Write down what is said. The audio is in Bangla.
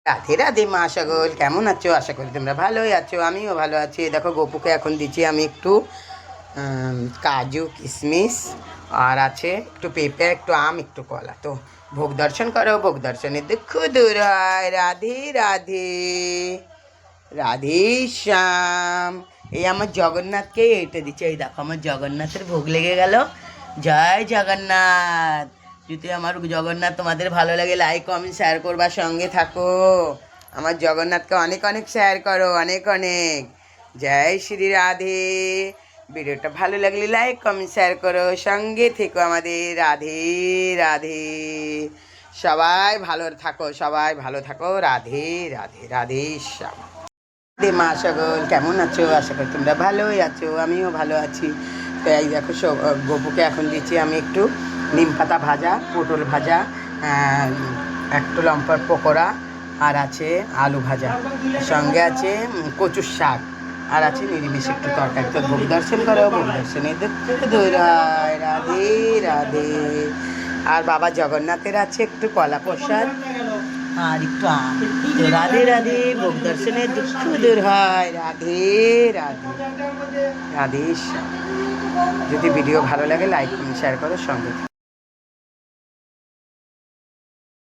রাধে রাধে মা সকল, কেমন আছো? আশা করি তোমরা ভালোই আছো, আমিও ভালো আছি। দেখো গোপুকে এখন দিচ্ছি আমি একটু কাজু কিশমিশ, আর আছে একটু পেঁপে, একটু আম, একটু কলা। তো ভোগ দর্শন করো, ভোগ দর্শনের দুঃখ দূর হয়। রাধে রাধে, রাধে শ্যাম। এই আমার জগন্নাথকে এটা দিচ্ছে। এই দেখো আমার জগন্নাথের ভোগ লেগে গেল। জয় জগন্নাথ। যদি আমার জগন্নাথ তোমাদের ভালো লাগে, লাইক কমেন্ট শেয়ার করবার সঙ্গে থাকো। আমার জগন্নাথকে অনেক অনেক শেয়ার করো, অনেক অনেক। জয় শ্রী রাধে। ভিডিওটা ভালো লাগলে লাইক কমেন্ট শেয়ার করো, সঙ্গে থেকো আমাদের। রাধে রাধে। সবাই ভালো থাকো, সবাই ভালো থাকো। রাধে রাধে, রাধে শ্যাম। দে মা সকল, কেমন আছো? আশা করি তোমরা ভালোই আছো, আমিও ভালো আছি। তো এই দেখো গপুকে এখন দিচ্ছি আমি একটু নিম পাতা ভাজা, পটল ভাজা, একটু লম্কার পকোড়া, আর আছে আলু ভাজা, সঙ্গে আছে কচুর শাক, আর আছে নিরামিষ একটু তরকারি। তো ভোগ দর্শন করো, ভোগ দর্শনে দৌড়ায়। রাধে রাধে। আর বাবা জগন্নাথের আছে একটু কলা প্রসাদ আর একটু আম। তো রাধে রাধে, ভোগ দর্শনের দুঃখ দূর হয়। রাধে রাধে, রাধে শ্যাম। যদি ভিডিও ভালো লাগে লাইক কমেন্ট শেয়ার করো, সঙ্গে